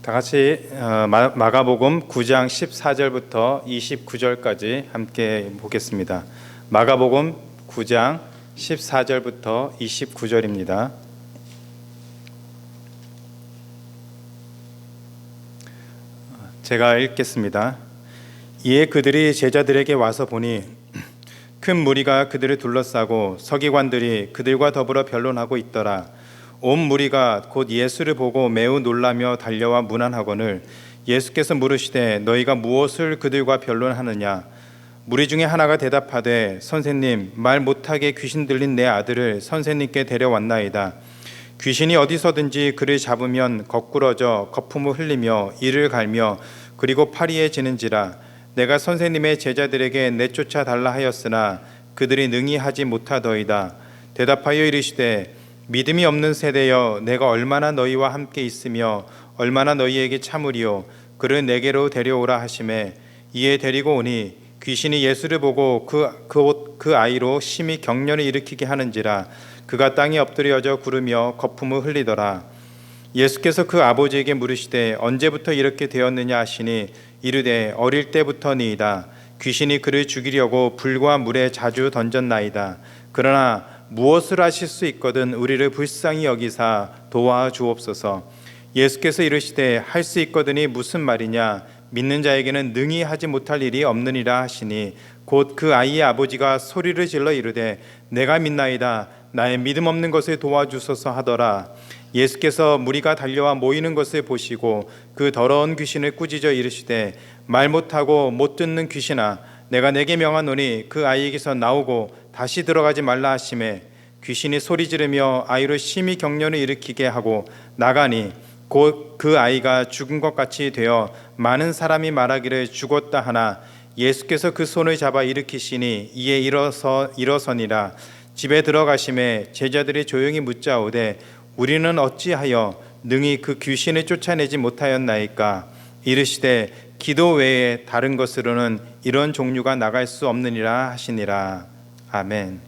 다 같이 마가복음 9장 14절부터 29절까지 함께 보겠습니다. 마가복음 9장 14절부터 29절입니다. 제가 읽겠습니다. 이에 그들이 제자들에게 와서 보니 큰 무리가 그들을 둘러싸고 서기관들이 그들과 더불어 변론하고 있더라. 온 무리가 곧 예수를 보고 매우 놀라며 달려와 문안하거늘 예수께서 물으시되 너희가 무엇을 그들과 변론하느냐. 무리 중에 하나가 대답하되 선생님, 말 못하게 귀신 들린 내 아들을 선생님께 데려왔나이다. 귀신이 어디서든지 그를 잡으면 거꾸러져 거품을 흘리며 이를 갈며 그리고 파리에 지는지라. 내가 선생님의 제자들에게 내쫓아 달라 하였으나 그들이 능히 하지 못하더이다. 대답하여 이르시되 믿음이 없는 세대여, 내가 얼마나 너희와 함께 있으며 얼마나 너희에게 참으리요. 그를 내게로 데려오라 하시매 이에 데리고 오니 귀신이 예수를 보고 그 아이로 심히 경련을 일으키게 하는지라. 그가 땅에 엎드려져 구르며 거품을 흘리더라. 예수께서 그 아버지에게 물으시되 언제부터 이렇게 되었느냐 하시니 이르되 어릴 때부터니이다. 귀신이 그를 죽이려고 불과 물에 자주 던졌나이다. 그러나 무엇을 하실 수 있거든 우리를 불쌍히 여기사 도와주옵소서. 예수께서 이르시되 할 수 있거든이 무슨 말이냐. 믿는 자에게는 능히 하지 못할 일이 없느니라 하시니 곧 그 아이의 아버지가 소리를 질러 이르되 내가 믿나이다. 나의 믿음 없는 것을 도와주소서 하더라. 예수께서 무리가 달려와 모이는 것을 보시고 그 더러운 귀신을 꾸짖어 이르시되 말 못하고 못 듣는 귀신아, 내가 내게 명하노니 그 아이에게서 나오고 다시 들어가지 말라 하시매 귀신이 소리 지르며 아이로 심히 경련을 일으키게 하고 나가니 곧 그 아이가 죽은 것 같이 되어 많은 사람이 말하기를 죽었다 하나 예수께서 그 손을 잡아 일으키시니 이에 일어서니라. 집에 들어가심에 제자들이 조용히 묻자오되 우리는 어찌하여 능히 그 귀신을 쫓아내지 못하였나이까. 이르시되 기도 외에 다른 것으로는 이런 종류가 나갈 수 없느니라 하시니라. 아멘.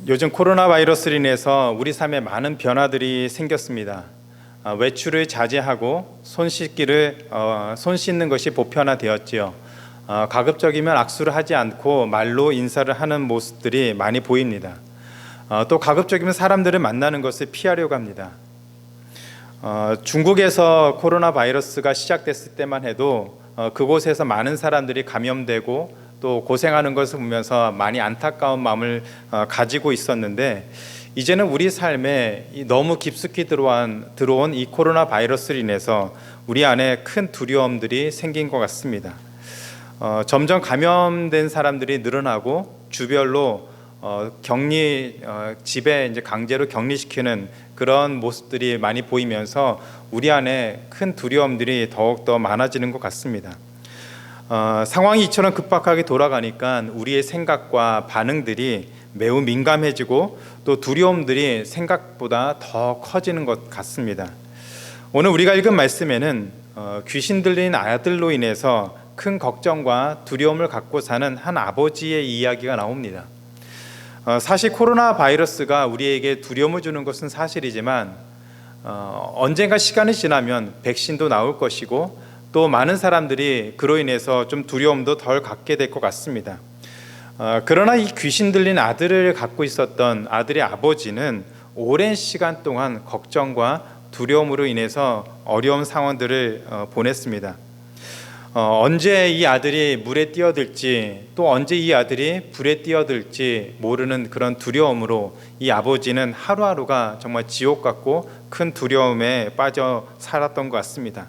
요즘 코로나 바이러스로 인해서 우리 삶에 많은 변화들이 생겼습니다. 외출을 자제하고 손 씻는 것이 보편화되었지요. 가급적이면 악수를 하지 않고 말로 인사를 하는 모습들이 많이 보입니다. 또 가급적이면 사람들을 만나는 것을 피하려고 합니다. 중국에서 코로나 바이러스가 시작됐을 때만 해도 그곳에서 많은 사람들이 감염되고 또 고생하는 것을 보면서 많이 안타까운 마음을 가지고 있었는데 이제는 우리 삶에 너무 깊숙이 들어온 이 코로나 바이러스로 인해서 우리 안에 큰 두려움들이 생긴 것 같습니다. 점점 감염된 사람들이 늘어나고 주별로 집에 이제 강제로 격리시키는 그런 모습들이 많이 보이면서 우리 안에 큰 두려움들이 더욱더 많아지는 것 같습니다. 상황이 이처럼 급박하게 돌아가니까 우리의 생각과 반응들이 매우 민감해지고 또 두려움들이 생각보다 더 커지는 것 같습니다. 오늘 우리가 읽은 말씀에는 귀신 들린 아들로 인해서 큰 걱정과 두려움을 갖고 사는 한 아버지의 이야기가 나옵니다. 사실 코로나 바이러스가 우리에게 두려움을 주는 것은 사실이지만 언젠가 시간이 지나면 백신도 나올 것이고 또 많은 사람들이 그로 인해서 좀 두려움도 덜 갖게 될 것 같습니다. 그러나 이 귀신 들린 아들을 갖고 있었던 아들의 아버지는 오랜 시간 동안 걱정과 두려움으로 인해서 어려운 상황들을 보냈습니다. 언제 이 아들이 물에 뛰어들지 또 언제 이 아들이 불에 뛰어들지 모르는 그런 두려움으로 이 아버지는 하루하루가 정말 지옥 같고 큰 두려움에 빠져 살았던 것 같습니다.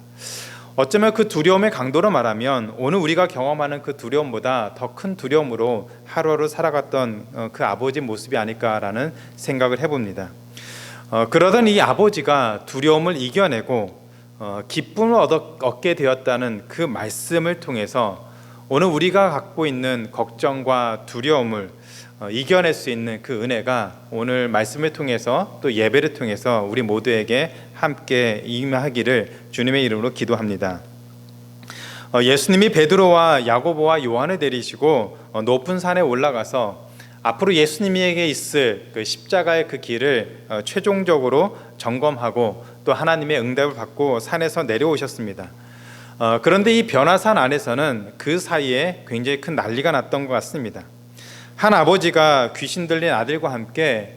어쩌면 그 두려움의 강도로 말하면 오늘 우리가 경험하는 그 두려움보다 더 큰 두려움으로 하루하루 살아갔던 그 아버지 모습이 아닐까라는 생각을 해봅니다. 그러던 이 아버지가 두려움을 이겨내고 기쁨을 얻게 되었다는 그 말씀을 통해서 오늘 우리가 갖고 있는 걱정과 두려움을 이겨낼 수 있는 그 은혜가 오늘 말씀을 통해서 또 예배를 통해서 우리 모두에게 함께 임하기를 주님의 이름으로 기도합니다. 예수님이 베드로와 야고보와 요한을 데리시고 높은 산에 올라가서 앞으로 예수님에게 있을 그 십자가의 그 길을 최종적으로 점검하고 또 하나님의 응답을 받고 산에서 내려오셨습니다. 그런데 이 변화산 안에서는 그 사이에 굉장히 큰 난리가 났던 것 같습니다. 한 아버지가 귀신 들린 아들과 함께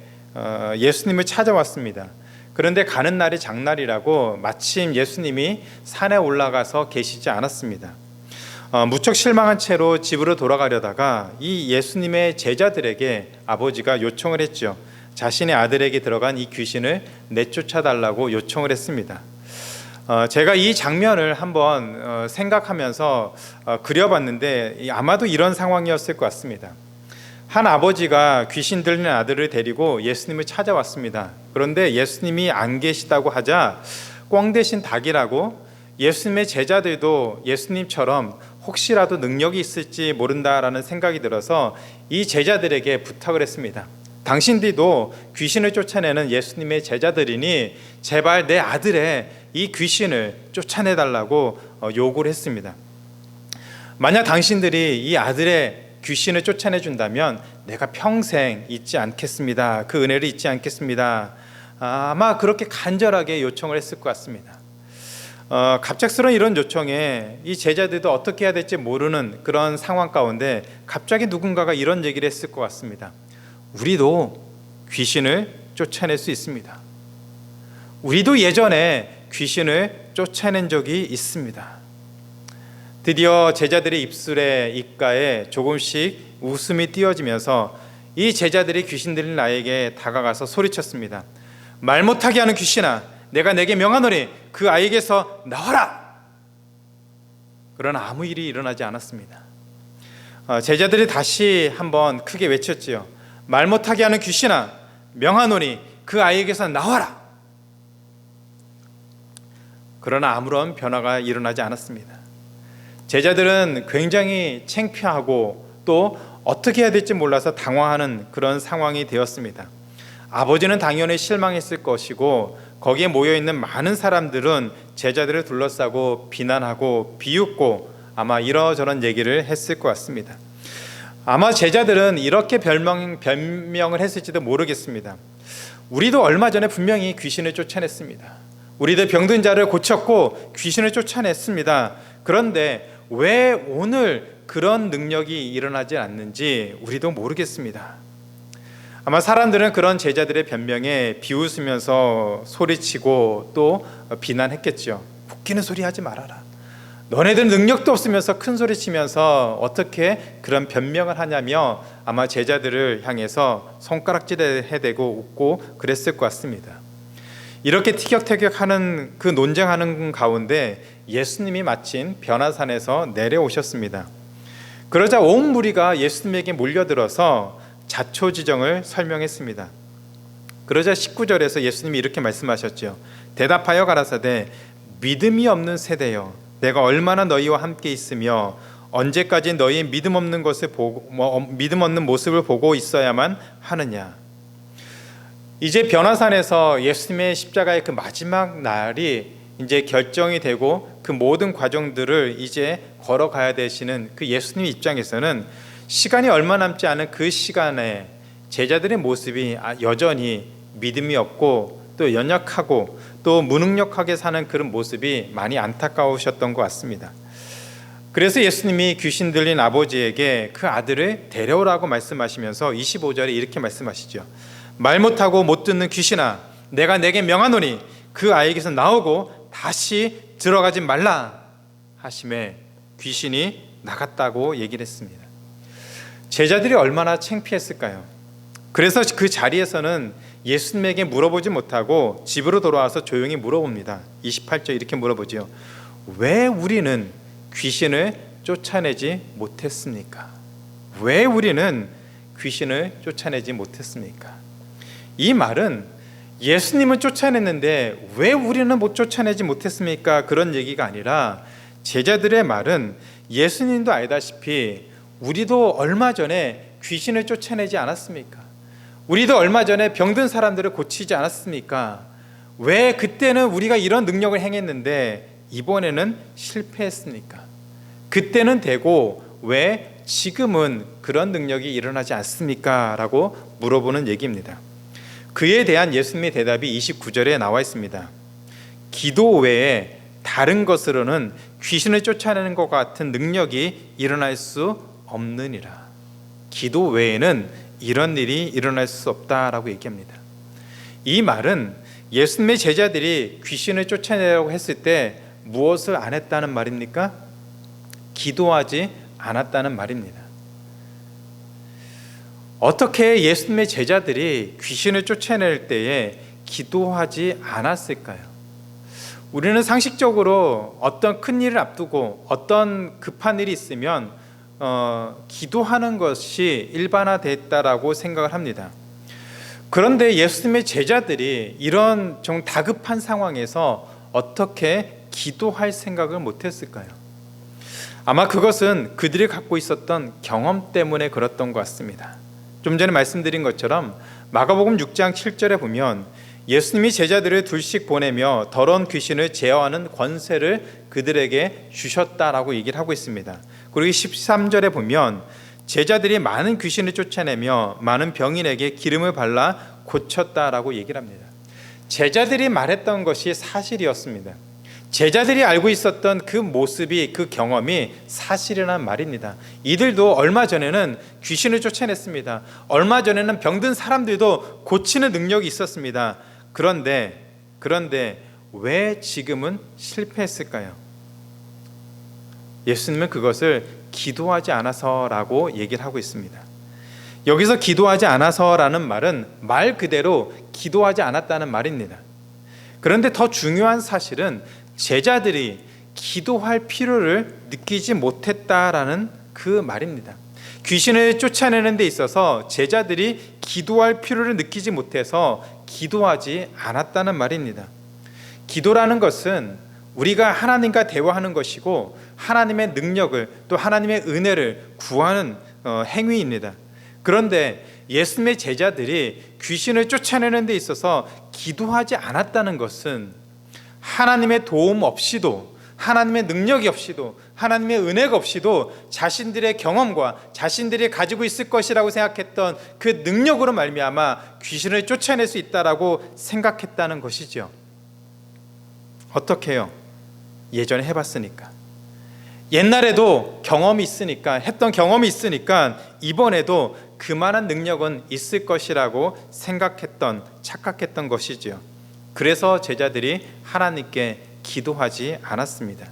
예수님을 찾아왔습니다. 그런데 가는 날이 장날이라고 마침 예수님이 산에 올라가서 계시지 않았습니다. 무척 실망한 채로 집으로 돌아가려다가 이 예수님의 제자들에게 아버지가 요청을 했죠. 자신의 아들에게 들어간 이 귀신을 내쫓아달라고 요청을 했습니다. 제가 이 장면을 한번 생각하면서 그려봤는데 아마도 이런 상황이었을 것 같습니다. 한 아버지가 귀신 들린 아들을 데리고 예수님을 찾아왔습니다. 그런데 예수님이 안 계시다고 하자 꽝 대신 닭이라고 예수님의 제자들도 예수님처럼 혹시라도 능력이 있을지 모른다라는 생각이 들어서 이 제자들에게 부탁을 했습니다. 당신들도 귀신을 쫓아내는 예수님의 제자들이니 제발 내 아들의 이 귀신을 쫓아내달라고 요구를 했습니다. 만약 당신들이 이 아들의 귀신을 쫓아내준다면 내가 평생 잊지 않겠습니다. 그 은혜를 잊지 않겠습니다. 아마 그렇게 간절하게 요청을 했을 것 같습니다. 갑작스러운 이런 요청에 이 제자들도 어떻게 해야 될지 모르는 그런 상황 가운데 갑자기 누군가가 이런 얘기를 했을 것 같습니다. 우리도 귀신을 쫓아낼 수 있습니다. 우리도 예전에 귀신을 쫓아낸 적이 있습니다. 드디어 제자들의 입술에 입가에 조금씩 웃음이 띄어지면서 이 제자들이 귀신 들린 아이에게 다가가서 소리쳤습니다. 말 못하게 하는 귀신아, 내가 내게 명하노니 그 아이에게서 나와라. 그러나 아무 일이 일어나지 않았습니다. 제자들이 다시 한번 크게 외쳤지요. 말 못하게 하는 귀신아, 명하노니 그 아이에게서 나와라. 그러나 아무런 변화가 일어나지 않았습니다. 제자들은 굉장히 창피하고 또 어떻게 해야 될지 몰라서 당황하는 그런 상황이 되었습니다. 아버지는 당연히 실망했을 것이고 거기에 모여있는 많은 사람들은 제자들을 둘러싸고 비난하고 비웃고 아마 이러저런 얘기를 했을 것 같습니다. 아마 제자들은 이렇게 변명을 했을지도 모르겠습니다. 우리도 얼마 전에 분명히 귀신을 쫓아냈습니다. 우리도 병든 자를 고쳤고 귀신을 쫓아냈습니다. 그런데 왜 오늘 그런 능력이 일어나지 않는지 우리도 모르겠습니다. 아마 사람들은 그런 제자들의 변명에 비웃으면서 소리치고 또 비난했겠죠. 웃기는 소리 하지 말아라. 너네들 능력도 없으면서 큰 소리 치면서 어떻게 그런 변명을 하냐며 아마 제자들을 향해서 손가락질을 해대고 웃고 그랬을 것 같습니다. 이렇게 티격태격하는 그 논쟁하는 가운데 예수님이 마침 변화산에서 내려오셨습니다. 그러자 온 무리가 예수님에게 몰려들어서 자초지정을 설명했습니다. 그러자 19절에서 예수님이 이렇게 말씀하셨죠. 대답하여 가라사대 믿음이 없는 세대여, 내가 얼마나 너희와 함께 있으며 언제까지 너희의 믿음 없는 모습을 보고 있어야만 하느냐. 이제 변화산에서 예수님의 십자가의 그 마지막 날이 이제 결정이 되고 그 모든 과정들을 이제 걸어가야 되시는 그 예수님 입장에서는 시간이 얼마 남지 않은 그 시간에 제자들의 모습이 여전히 믿음이 없고 또 연약하고 또 무능력하게 사는 그런 모습이 많이 안타까우셨던 것 같습니다. 그래서 예수님이 귀신 들린 아버지에게 그 아들을 데려오라고 말씀하시면서 25절에 이렇게 말씀하시죠. 말 못하고 못 듣는 귀신아, 내가 내게 명하노니 그 아이에게서 나오고 다시 들어가지 말라 하심에 귀신이 나갔다고 얘기를 했습니다. 제자들이 얼마나 창피했을까요? 그래서 그 자리에서는 예수님에게 물어보지 못하고 집으로 돌아와서 조용히 물어봅니다. 28절 이렇게 물어보죠. 왜 우리는 귀신을 쫓아내지 못했습니까? 왜 우리는 귀신을 쫓아내지 못했습니까? 이 말은 예수님은 쫓아냈는데 왜 우리는 못 쫓아내지 못했습니까? 그런 얘기가 아니라 제자들의 말은 예수님도 알다시피 우리도 얼마 전에 귀신을 쫓아내지 않았습니까? 우리도 얼마 전에 병든 사람들을 고치지 않았습니까? 왜 그때는 우리가 이런 능력을 행했는데 이번에는 실패했습니까? 그때는 되고 왜 지금은 그런 능력이 일어나지 않습니까? 라고 물어보는 얘기입니다. 그에 대한 예수님의 대답이 29절에 나와 있습니다. 기도 외에 다른 것으로는 귀신을 쫓아내는 것 같은 능력이 일어날 수 없느니라. 기도 외에는 이런 일이 일어날 수 없다라고 얘기합니다. 이 말은 예수님의 제자들이 귀신을 쫓아내려고 했을 때 무엇을 안 했다는 말입니까? 기도하지 않았다는 말입니다. 어떻게 예수님의 제자들이 귀신을 쫓아낼 때에 기도하지 않았을까요? 우리는 상식적으로 어떤 큰 일을 앞두고 어떤 급한 일이 있으면 기도하는 것이 일반화됐다라고 생각을 합니다. 그런데 예수님의 제자들이 이런 좀 다급한 상황에서 어떻게 기도할 생각을 못했을까요? 아마 그것은 그들이 갖고 있었던 경험 때문에 그랬던 것 같습니다. 좀 전에 말씀드린 것처럼 마가복음 6장 7절에 보면 예수님이 제자들을 둘씩 보내며 더러운 귀신을 제어하는 권세를 그들에게 주셨다라고 얘기를 하고 있습니다. 그리고 13절에 보면 제자들이 많은 귀신을 쫓아내며 많은 병인에게 기름을 발라 고쳤다라고 얘기를 합니다. 제자들이 말했던 것이 사실이었습니다. 제자들이 알고 있었던 그 모습이, 그 경험이 사실이라는 말입니다. 이들도 얼마 전에는 귀신을 쫓아냈습니다. 얼마 전에는 병든 사람들도 고치는 능력이 있었습니다. 그런데 왜 지금은 실패했을까요? 예수님은 그것을 기도하지 않아서라고 얘기를 하고 있습니다. 여기서 기도하지 않아서라는 말은 말 그대로 기도하지 않았다는 말입니다. 그런데 더 중요한 사실은 제자들이 기도할 필요를 느끼지 못했다라는 그 말입니다. 귀신을 쫓아내는 데 있어서 제자들이 기도할 필요를 느끼지 못해서 기도하지 않았다는 말입니다. 기도라는 것은 우리가 하나님과 대화하는 것이고 하나님의 능력을 또 하나님의 은혜를 구하는 행위입니다. 그런데 예수님의 제자들이 귀신을 쫓아내는 데 있어서 기도하지 않았다는 것은 하나님의 도움 없이도, 하나님의 능력이 없이도, 하나님의 은혜가 없이도 자신들의 경험과 자신들이 가지고 있을 것이라고 생각했던 그 능력으로 말미암아 귀신을 쫓아낼 수 있다라고 생각했다는 것이죠. 어떻게 해요? 예전에 해봤으니까, 옛날에도 경험이 있으니까, 했던 경험이 있으니까 이번에도 그만한 능력은 있을 것이라고 생각했던, 착각했던 것이지요. 그래서 제자들이 하나님께 기도하지 않았습니다.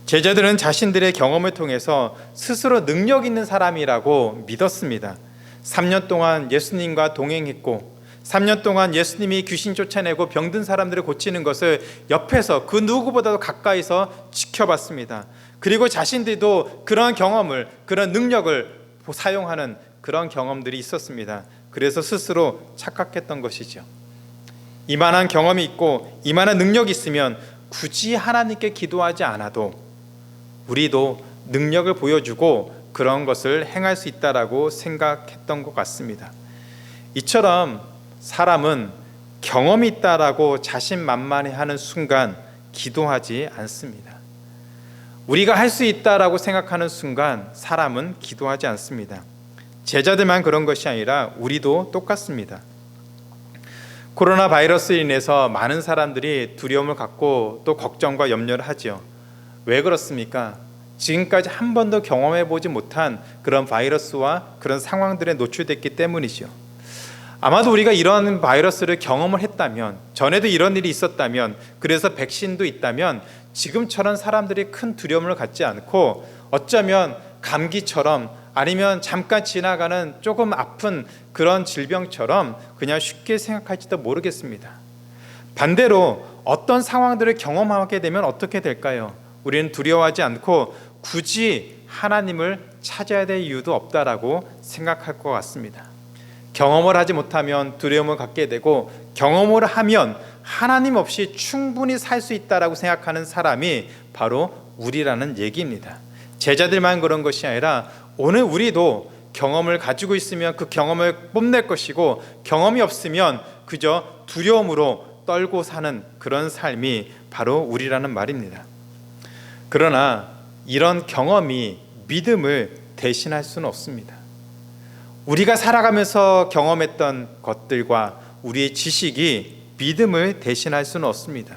제자들은 자신들의 경험을 통해서 스스로 능력 있는 사람이라고 믿었습니다. 3년 동안 예수님과 동행했고 3년 동안 예수님이 귀신 쫓아내고 병든 사람들을 고치는 것을 옆에서 그 누구보다도 가까이서 지켜봤습니다. 그리고 자신들도 그런 경험을, 그런 능력을 사용하는 그런 경험들이 있었습니다. 그래서 스스로 착각했던 것이죠. 이만한 경험이 있고 이만한 능력이 있으면 굳이 하나님께 기도하지 않아도 우리도 능력을 보여주고 그런 것을 행할 수 있다라고 생각했던 것 같습니다. 이처럼 사람은 경험이 있다라고 자신만만해하는 순간 기도하지 않습니다. 우리가 할 수 있다라고 생각하는 순간 사람은 기도하지 않습니다. 제자들만 그런 것이 아니라 우리도 똑같습니다. 코로나 바이러스로 인해서 많은 사람들이 두려움을 갖고 또 걱정과 염려를 하죠. 왜 그렇습니까? 지금까지 한 번도 경험해 보지 못한 그런 바이러스와 그런 상황들에 노출됐기 때문이죠. 아마도 우리가 이런 바이러스를 경험을 했다면, 전에도 이런 일이 있었다면, 그래서 백신도 있다면 지금처럼 사람들이 큰 두려움을 갖지 않고 어쩌면 감기처럼 아니면 잠깐 지나가는 조금 아픈 그런 질병처럼 그냥 쉽게 생각할지도 모르겠습니다. 반대로 어떤 상황들을 경험하게 되면 어떻게 될까요? 우리는 두려워하지 않고 굳이 하나님을 찾아야 될 이유도 없다라고 생각할 것 같습니다. 경험을 하지 못하면 두려움을 갖게 되고 경험을 하면 하나님 없이 충분히 살 수 있다라고 생각하는 사람이 바로 우리라는 얘기입니다. 제자들만 그런 것이 아니라 오늘 우리도 경험을 가지고 있으면 그 경험을 뽐낼 것이고 경험이 없으면 그저 두려움으로 떨고 사는 그런 삶이 바로 우리라는 말입니다. 그러나 이런 경험이 믿음을 대신할 수는 없습니다. 우리가 살아가면서 경험했던 것들과 우리의 지식이 믿음을 대신할 수는 없습니다.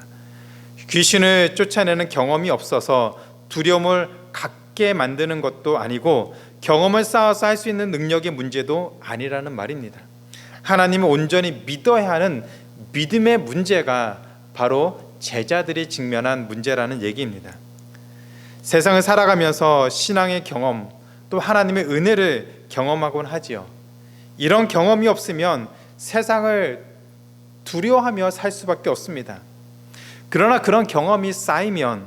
귀신을 쫓아내는 경험이 없어서 두려움을 갖게 만드는 것도 아니고 경험을 쌓아서 할 수 있는 능력의 문제도 아니라는 말입니다. 하나님을 온전히 믿어야 하는 믿음의 문제가 바로 제자들이 직면한 문제라는 얘기입니다. 세상을 살아가면서 신앙의 경험 또 하나님의 은혜를 경험하곤 하지요. 이런 경험이 없으면 세상을 두려워하며 살 수밖에 없습니다. 그러나 그런 경험이 쌓이면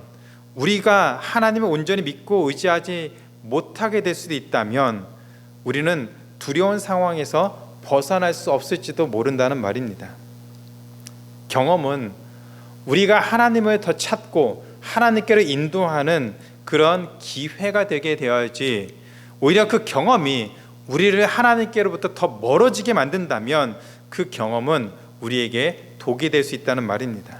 우리가 하나님을 온전히 믿고 의지하지 못하게 될 수도 있다면 우리는 두려운 상황에서 벗어날 수 없을지도 모른다는 말입니다. 경험은 우리가 하나님을 더 찾고 하나님께로 인도하는 그런 기회가 되게 되어야지, 오히려 그 경험이 우리를 하나님께로부터 더 멀어지게 만든다면 그 경험은 우리에게 독이 될 수 있다는 말입니다.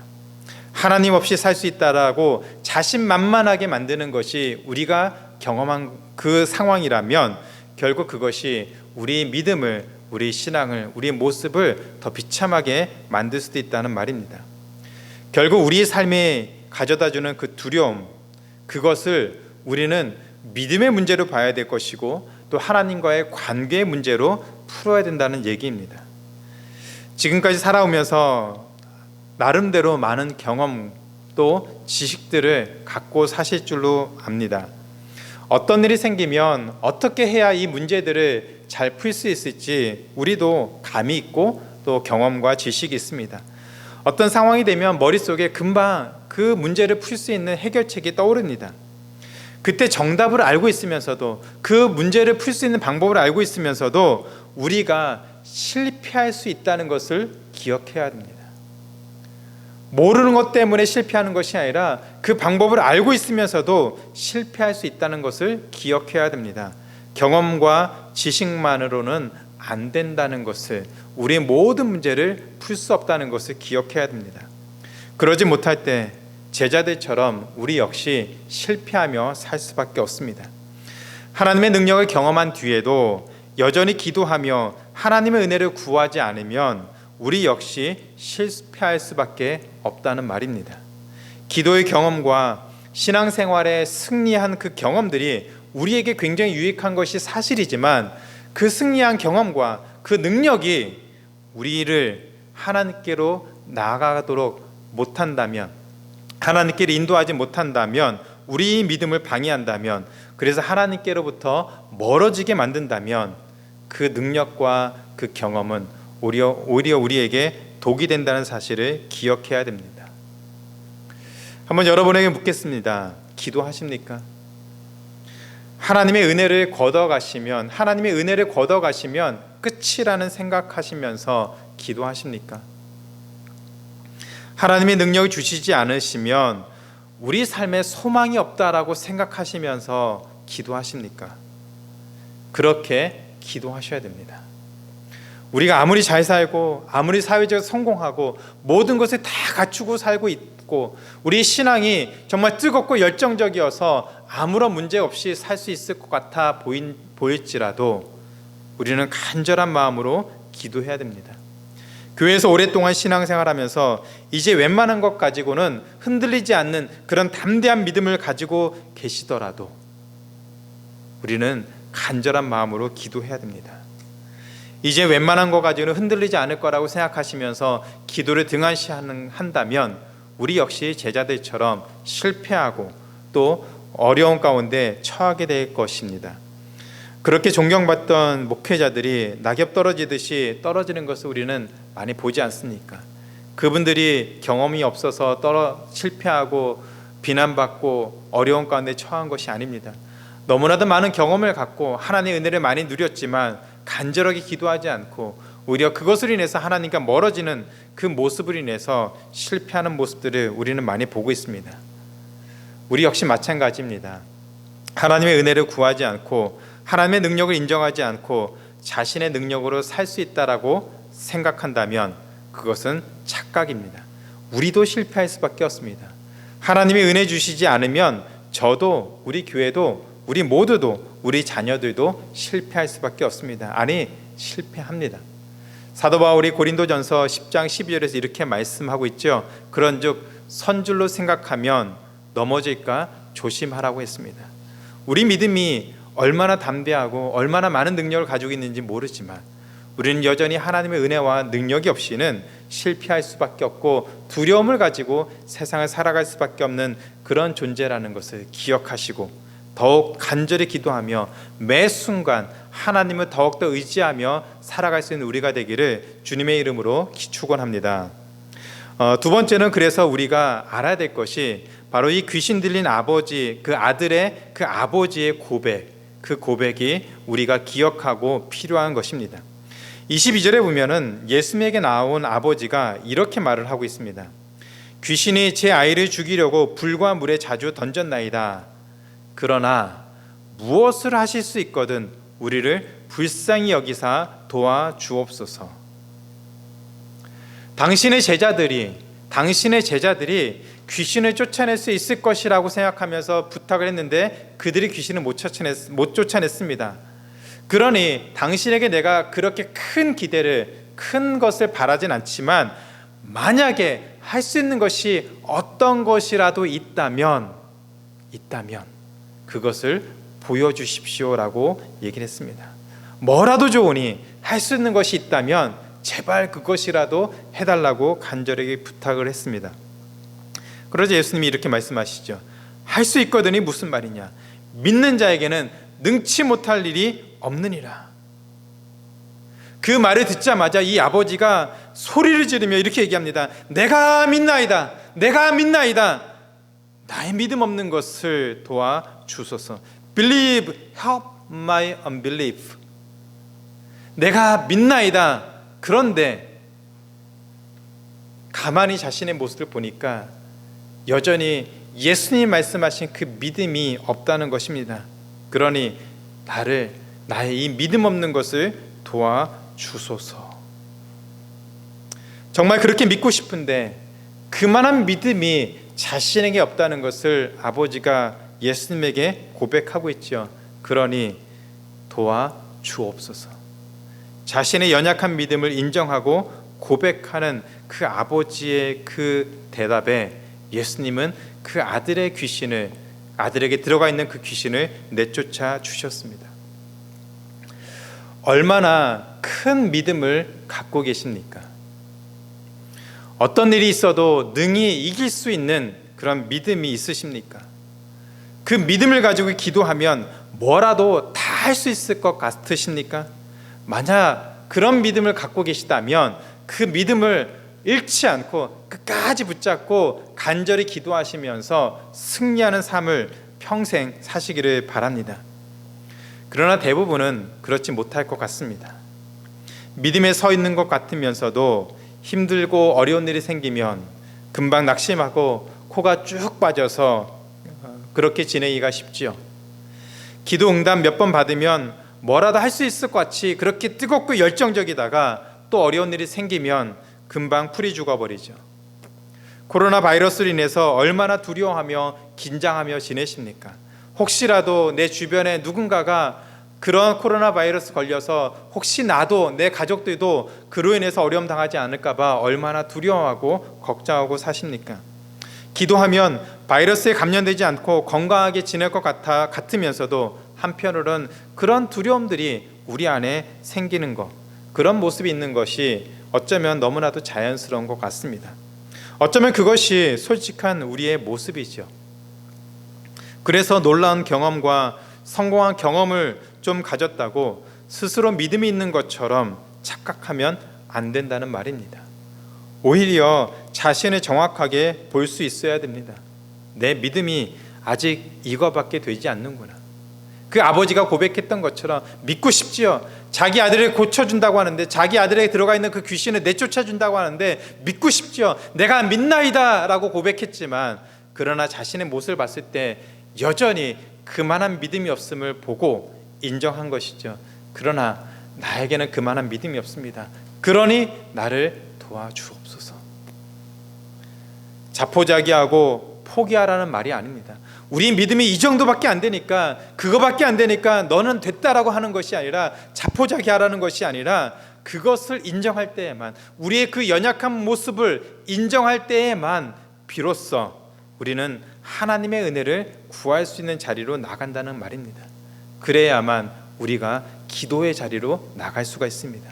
하나님 없이 살 수 있다라고 자신만만하게 만드는 것이 우리가 경험한 그 상황이라면 결국 그것이 우리의 믿음을, 우리의 신앙을, 우리의 모습을 더 비참하게 만들 수도 있다는 말입니다. 결국 우리의 삶에 가져다주는 그 두려움, 그것을 우리는 믿음의 문제로 봐야 될 것이고 또 하나님과의 관계의 문제로 풀어야 된다는 얘기입니다. 지금까지 살아오면서 나름대로 많은 경험 또 지식들을 갖고 사실 줄로 압니다. 어떤 일이 생기면 어떻게 해야 이 문제들을 잘 풀 수 있을지 우리도 감이 있고 또 경험과 지식이 있습니다. 어떤 상황이 되면 머릿속에 금방 그 문제를 풀 수 있는 해결책이 떠오릅니다. 그때 정답을 알고 있으면서도 그 문제를 풀 수 있는 방법을 알고 있으면서도 우리가 실패할 수 있다는 것을 기억해야 합니다. 모르는 것 때문에 실패하는 것이 아니라 그 방법을 알고 있으면서도 실패할 수 있다는 것을 기억해야 됩니다. 경험과 지식만으로는 안 된다는 것을, 우리의 모든 문제를 풀 수 없다는 것을 기억해야 됩니다. 그러지 못할 때 제자들처럼 우리 역시 실패하며 살 수밖에 없습니다. 하나님의 능력을 경험한 뒤에도 여전히 기도하며 하나님의 은혜를 구하지 않으면 우리 역시 실패할 수밖에 없다는 말입니다. 기도의 경험과 신앙생활에 승리한 그 경험들이 우리에게 굉장히 유익한 것이 사실이지만 그 승리한 경험과 그 능력이 우리를 하나님께로 나아가도록 못한다면, 하나님께로 인도하지 못한다면, 우리의 믿음을 방해한다면, 그래서 하나님께로부터 멀어지게 만든다면 그 능력과 그 경험은 오히려 우리에게 독이 된다는 사실을 기억해야 됩니다. 한번 여러분에게 묻겠습니다. 기도하십니까? 하나님의 은혜를 걷어가시면 끝이라는 생각하시면서 기도하십니까? 하나님의 능력을 주시지 않으시면 우리 삶에 소망이 없다라고 생각하시면서 기도하십니까? 그렇게 기도하셔야 됩니다. 우리가 아무리 잘 살고 아무리 사회적으로 성공하고 모든 것을 다 갖추고 살고 있고 우리 신앙이 정말 뜨겁고 열정적이어서 아무런 문제 없이 살 수 있을 것 같아 보일지라도 우리는 간절한 마음으로 기도해야 됩니다. 교회에서 오랫동안 신앙생활하면서 이제 웬만한 것 가지고는 흔들리지 않는 그런 담대한 믿음을 가지고 계시더라도 우리는 간절한 마음으로 기도해야 됩니다. 이제 웬만한 거 가지고는 흔들리지 않을 거라고 생각하시면서 기도를 등한시한다면 우리 역시 제자들처럼 실패하고 또 어려운 가운데 처하게 될 것입니다. 그렇게 존경받던 목회자들이 낙엽 떨어지듯이 떨어지는 것을 우리는 많이 보지 않습니까? 그분들이 경험이 없어서 실패하고 비난받고 어려운 가운데 처한 것이 아닙니다. 너무나도 많은 경험을 갖고 하나님의 은혜를 많이 누렸지만 간절하게 기도하지 않고 오히려 그것을 인해서 하나님과 멀어지는 그 모습을 인해서 실패하는 모습들을 우리는 많이 보고 있습니다. 우리 역시 마찬가지입니다. 하나님의 은혜를 구하지 않고 하나님의 능력을 인정하지 않고 자신의 능력으로 살 수 있다라고 생각한다면 그것은 착각입니다. 우리도 실패할 수밖에 없습니다. 하나님의 은혜 주시지 않으면 저도 우리 교회도 우리 모두도, 우리 자녀들도 실패할 수밖에 없습니다. 아니, 실패합니다. 사도 바울이 고린도전서 10장 12절에서 이렇게 말씀하고 있죠. 그런즉 선줄로 생각하면 넘어질까 조심하라고 했습니다. 우리 믿음이 얼마나 담대하고 얼마나 많은 능력을 가지고 있는지 모르지만 우리는 여전히 하나님의 은혜와 능력이 없이는 실패할 수밖에 없고 두려움을 가지고 세상을 살아갈 수밖에 없는 그런 존재라는 것을 기억하시고 더욱 간절히 기도하며 매 순간 하나님을 더욱더 의지하며 살아갈 수 있는 우리가 되기를 주님의 이름으로 축원합니다. 두 번째는 그래서 우리가 알아야 될 것이 바로 이 귀신 들린 아버지, 그 아들의 그 아버지의 고백, 그 고백이 우리가 기억하고 필요한 것입니다. 22절에 보면은 예수님에게 나온 아버지가 이렇게 말을 하고 있습니다. 귀신이 제 아이를 죽이려고 불과 물에 자주 던졌나이다. 그러나 무엇을 하실 수 있거든 우리를 불쌍히 여기사 도와 주옵소서. 당신의 제자들이 귀신을 쫓아낼 수 있을 것이라고 생각하면서 부탁을 했는데 그들이 귀신을 못 쫓아냈습니다. 그러니 당신에게 내가 그렇게 큰 것을 바라진 않지만 만약에 할 수 있는 것이 어떤 것이라도 있다면 그것을 보여주십시오라고 얘기를 했습니다. 뭐라도 좋으니 할 수 있는 것이 있다면 제발 그것이라도 해달라고 간절하게 부탁을 했습니다. 그러자 예수님이 이렇게 말씀하시죠. 할 수 있거든이 무슨 말이냐? 믿는 자에게는 능치 못할 일이 없느니라. 그 말을 듣자마자 이 아버지가 소리를 지르며 이렇게 얘기합니다. 내가 믿나이다. 나의 믿음 없는 것을 도와주소서. Believe, help my unbelief. 내가 믿나이다. 그런데 가만히 자신의 모습을 보니까 여전히 예수님 말씀하신 그 믿음이 없다는 것입니다. 그러니 나의 이 믿음 없는 것을 도와주소서. 정말 그렇게 믿고 싶은데 그만한 믿음이 자신에게 없다는 것을 아버지가 예수님에게 고백하고 있죠. 그러니 도와주옵소서. 자신의 연약한 믿음을 인정하고 고백하는 그 아버지의 그 대답에 예수님은 그 아들에게 들어가 있는 그 귀신을 내쫓아 주셨습니다. 얼마나 큰 믿음을 갖고 계십니까? 어떤 일이 있어도 능히 이길 수 있는 그런 믿음이 있으십니까? 그 믿음을 가지고 기도하면 뭐라도 다 할 수 있을 것 같으십니까? 만약 그런 믿음을 갖고 계시다면 그 믿음을 잃지 않고 끝까지 붙잡고 간절히 기도하시면서 승리하는 삶을 평생 사시기를 바랍니다. 그러나 대부분은 그렇지 못할 것 같습니다. 믿음에 서 있는 것 같으면서도 힘들고 어려운 일이 생기면 금방 낙심하고 코가 쭉 빠져서 그렇게 지내기가 쉽지요. 기도 응답 몇 번 받으면 뭐라도 할 수 있을 것 같이 그렇게 뜨겁고 열정적이다가 또 어려운 일이 생기면 금방 풀이 죽어버리죠. 코로나 바이러스로 인해서 얼마나 두려워하며 긴장하며 지내십니까? 혹시라도 내 주변에 누군가가 그런 코로나 바이러스 걸려서 혹시 나도 내 가족들도 그로 인해서 어려움 당하지 않을까 봐 얼마나 두려워하고 걱정하고 사십니까? 기도하면 바이러스에 감염되지 않고 건강하게 지낼 것 같으면서도 한편으로는 그런 두려움들이 우리 안에 생기는 것, 그런 모습이 있는 것이 어쩌면 너무나도 자연스러운 것 같습니다. 어쩌면 그것이 솔직한 우리의 모습이죠. 그래서 놀라운 경험과 성공한 경험을 좀 가졌다고 스스로 믿음이 있는 것처럼 착각하면 안 된다는 말입니다. 오히려 자신을 정확하게 볼 수 있어야 됩니다. 내 믿음이 아직 이거밖에 되지 않는구나. 그 아버지가 고백했던 것처럼 믿고 싶지요. 자기 아들을 고쳐준다고 하는데, 자기 아들에게 들어가 있는 그 귀신을 내쫓아준다고 하는데 믿고 싶지요. 내가 믿나이다 라고 고백했지만 그러나 자신의 모습을 봤을 때 여전히 그만한 믿음이 없음을 보고 인정한 것이죠. 그러나 나에게는 그만한 믿음이 없습니다. 그러니 나를 도와주옵소서. 자포자기하고 포기하라는 말이 아닙니다. 우리 믿음이 이 정도밖에 안 되니까, 그거밖에 안 되니까 너는 됐다라고 하는 것이 아니라, 자포자기하라는 것이 아니라, 그것을 인정할 때에만, 우리의 그 연약한 모습을 인정할 때에만 비로소 우리는 하나님의 은혜를 구할 수 있는 자리로 나간다는 말입니다. 그래야만 우리가 기도의 자리로 나갈 수가 있습니다.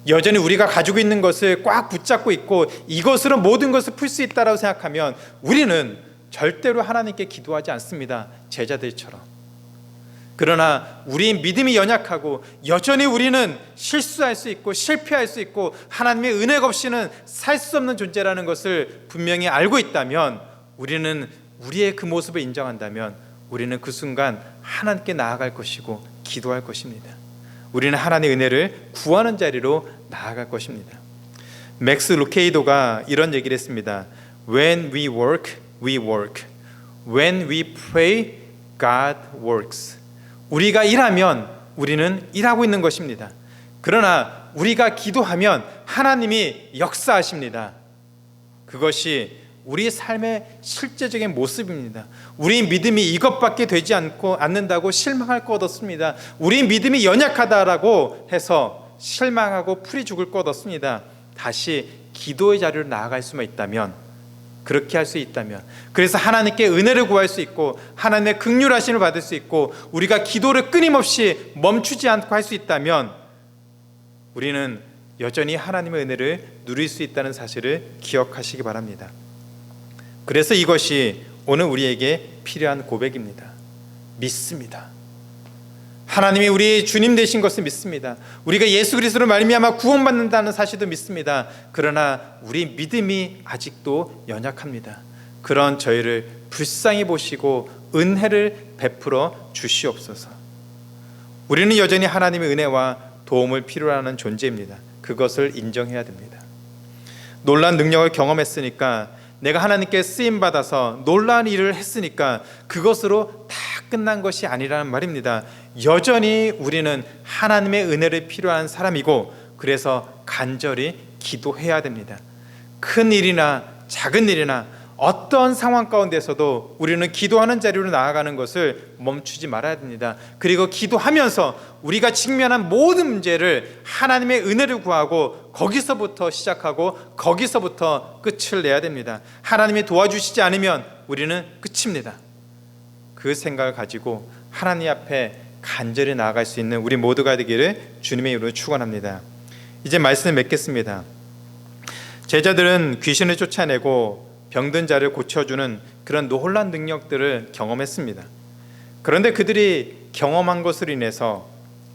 여전히 우리가 가지고 있는 것을 꽉 붙잡고 있고 이것으로 모든 것을 풀 수 있다고 생각하면 우리는 절대로 하나님께 기도하지 않습니다. 제자들처럼. 그러나 우리 믿음이 연약하고 여전히 우리는 실수할 수 있고 실패할 수 있고 하나님의 은혜가 없이는 살 수 없는 존재라는 것을 분명히 알고 있다면, 우리는 우리의 그 모습을 인정한다면 우리는 그 순간 하나님께 나아갈 것이고 기도할 것입니다. 우리는 하나님의 은혜를 구하는 자리로 나아갈 것입니다. 맥스 루케이도가 이런 얘기를 했습니다. When we work, we work. When we pray, God works. 우리가 일하면 우리는 일하고 있는 것입니다. 그러나 우리가 기도하면 하나님이 역사하십니다. 그것이 우리 삶의 실제적인 모습입니다. 우리 믿음이 이것밖에 되지 않는다고 실망할 것 없습니다. 우리 믿음이 연약하다라고 해서 실망하고 풀이 죽을 것 없습니다. 다시 기도의 자리로 나아갈 수만 있다면, 그렇게 할 수 있다면, 그래서 하나님께 은혜를 구할 수 있고 하나님의 긍휼하심을 받을 수 있고 우리가 기도를 끊임없이 멈추지 않고 할 수 있다면 우리는 여전히 하나님의 은혜를 누릴 수 있다는 사실을 기억하시기 바랍니다. 그래서 이것이 오늘 우리에게 필요한 고백입니다. 믿습니다. 하나님이 우리 주님 되신 것을 믿습니다. 우리가 예수 그리스도로 말미암아 구원받는다는 사실도 믿습니다. 그러나 우리 믿음이 아직도 연약합니다. 그런 저희를 불쌍히 보시고 은혜를 베풀어 주시옵소서. 우리는 여전히 하나님의 은혜와 도움을 필요로 하는 존재입니다. 그것을 인정해야 됩니다. 놀라운 능력을 경험했으니까, 내가 하나님께 쓰임받아서 놀라운 일을 했으니까 그것으로 다 끝난 것이 아니라는 말입니다. 여전히 우리는 하나님의 은혜를 필요한 사람이고, 그래서 간절히 기도해야 됩니다. 큰 일이나 작은 일이나 어떤 상황 가운데서도 우리는 기도하는 자리로 나아가는 것을 멈추지 말아야 됩니다. 그리고 기도하면서 우리가 직면한 모든 문제를 하나님의 은혜를 구하고 거기서부터 시작하고 거기서부터 끝을 내야 됩니다. 하나님이 도와주시지 않으면 우리는 끝입니다. 그 생각을 가지고 하나님 앞에 간절히 나아갈 수 있는 우리 모두가 되기를 주님의 이름으로 축원합니다. 이제 말씀을 맺겠습니다. 제자들은 귀신을 쫓아내고 병든 자를 고쳐주는 그런 놀라운 능력들을 경험했습니다. 그런데 그들이 경험한 것으로 인해서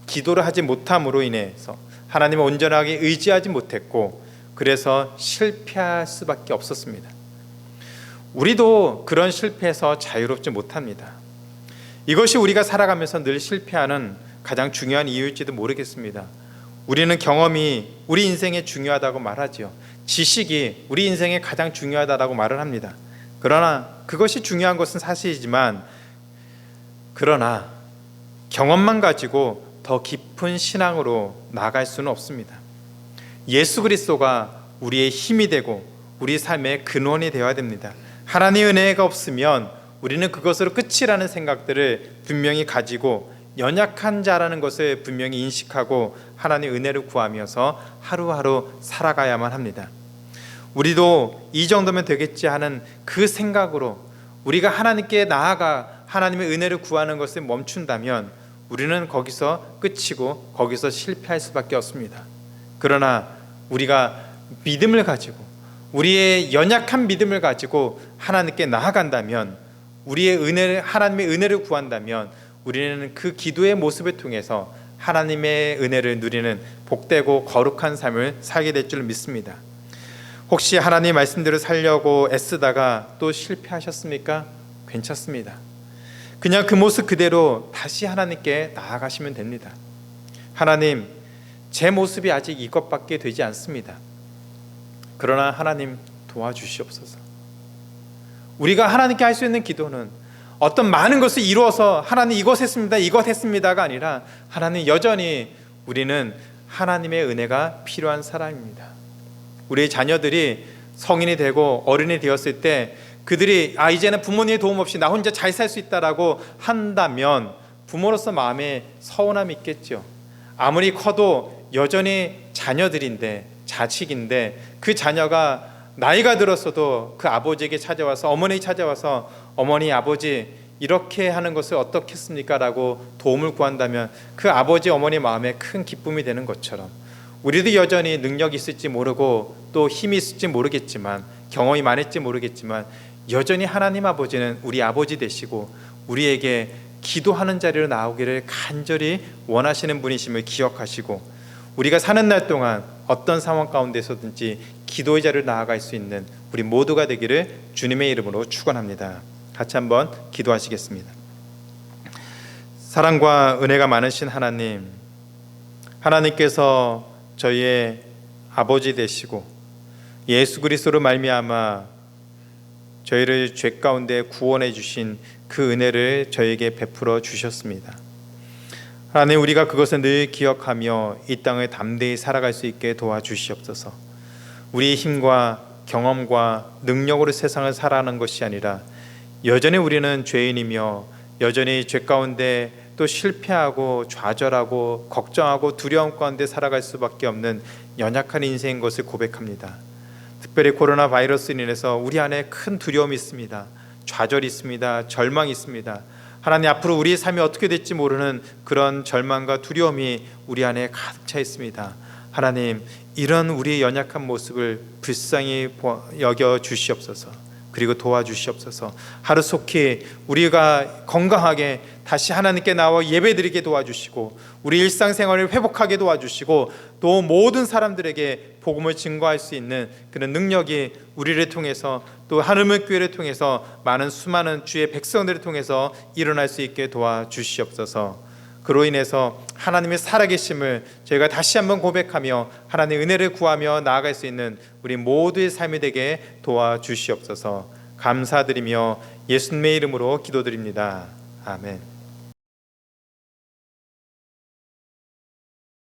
기도를 하지 못함으로 인해서 하나님을 온전하게 의지하지 못했고, 그래서 실패할 수밖에 없었습니다. 우리도 그런 실패에서 자유롭지 못합니다. 이것이 우리가 살아가면서 늘 실패하는 가장 중요한 이유일지도 모르겠습니다. 우리는 경험이 우리 인생에 중요하다고 말하죠. 지식이 우리 인생에 가장 중요하다고 말을 합니다. 그러나 그것이 중요한 것은 사실이지만, 그러나 경험만 가지고 더 깊은 신앙으로 나아갈 수는 없습니다. 예수 그리스도가 우리의 힘이 되고 우리 삶의 근원이 되어야 됩니다. 하나님의 은혜가 없으면 우리는 그것으로 끝이라는 생각들을 분명히 가지고 연약한 자라는 것을 분명히 인식하고 하나님의 은혜를 구하면서 하루하루 살아가야만 합니다. 우리도 이 정도면 되겠지 하는 그 생각으로 우리가 하나님께 나아가 하나님의 은혜를 구하는 것을 멈춘다면 우리는 거기서 끝이고 거기서 실패할 수밖에 없습니다. 그러나 우리가 믿음을 가지고, 우리의 연약한 믿음을 가지고 하나님께 나아간다면, 하나님의 은혜를 구한다면 우리는 그 기도의 모습을 통해서 하나님의 은혜를 누리는 복되고 거룩한 삶을 살게 될 줄 믿습니다. 혹시 하나님 말씀대로 살려고 애쓰다가 또 실패하셨습니까? 괜찮습니다. 그냥 그 모습 그대로 다시 하나님께 나아가시면 됩니다. 하나님, 제 모습이 아직 이것밖에 되지 않습니다. 그러나 하나님 도와주시옵소서. 우리가 하나님께 할 수 있는 기도는 어떤 많은 것을 이루어서 하나님 이것 했습니다, 이것 했습니다가 아니라, 하나님 여전히 우리는 하나님의 은혜가 필요한 사람입니다. 우리 자녀들이 성인이 되고 어른이 되었을 때 그들이 이제는 부모님의 도움 없이 나 혼자 잘 살 수 있다라고 한다면 부모로서 마음에 서운함이 있겠죠. 아무리 커도 여전히 자녀들인데, 자식인데, 그 자녀가 나이가 들었어도 그 아버지에게 찾아와서, 어머니 찾아와서 어머니, 아버지 이렇게 하는 것을 어떻겠습니까? 라고 도움을 구한다면 그 아버지, 어머니 마음에 큰 기쁨이 되는 것처럼 우리도 여전히 능력이 있을지 모르고 또 힘이 있을지 모르겠지만, 경험이 많을지 모르겠지만, 여전히 하나님 아버지는 우리 아버지 되시고 우리에게 기도하는 자리로 나오기를 간절히 원하시는 분이심을 기억하시고, 우리가 사는 날 동안 어떤 상황 가운데서든지 기도의 자리로 나아갈 수 있는 우리 모두가 되기를 주님의 이름으로 축원합니다. 같이 한번 기도하시겠습니다. 사랑과 은혜가 많으신 하나님, 하나님께서 저희의 아버지 되시고 예수 그리스도로 말미암아 저희를 죄 가운데 구원해 주신 그 은혜를 저에게 베풀어 주셨습니다. 하나님, 우리가 그것을 늘 기억하며 이 땅을 담대히 살아갈 수 있게 도와주시옵소서. 우리의 힘과 경험과 능력으로 세상을 살아가는 것이 아니라 여전히 우리는 죄인이며 여전히 죄 가운데 또 실패하고 좌절하고 걱정하고 두려움 가운데 살아갈 수밖에 없는 연약한 인생인 것을 고백합니다. 특별히 코로나 바이러스로 인해서 우리 안에 큰 두려움이 있습니다. 좌절이 있습니다. 절망이 있습니다. 하나님, 앞으로 우리의 삶이 어떻게 될지 모르는 그런 절망과 두려움이 우리 안에 가득 차 있습니다. 하나님, 이런 우리의 연약한 모습을 불쌍히 여겨 주시옵소서. 그리고 도와주시옵소서. 하루속히 우리가 건강하게 다시 하나님께 나와 예배드리게 도와주시고 우리 일상생활을 회복하게 도와주시고 또 모든 사람들에게 복음을 증거할 수 있는 그런 능력이 우리를 통해서 또 하늘문 교회를 통해서 많은 수많은 주의 백성들을 통해서 일어날 수 있게 도와주시옵소서. 그로 인해서 하나님의 살아계심을 저희가 다시 한번 고백하며 하나님의 은혜를 구하며 나아갈 수 있는 우리 모두의 삶이 되게 도와주시옵소서. 감사드리며 예수님의 이름으로 기도드립니다. 아멘.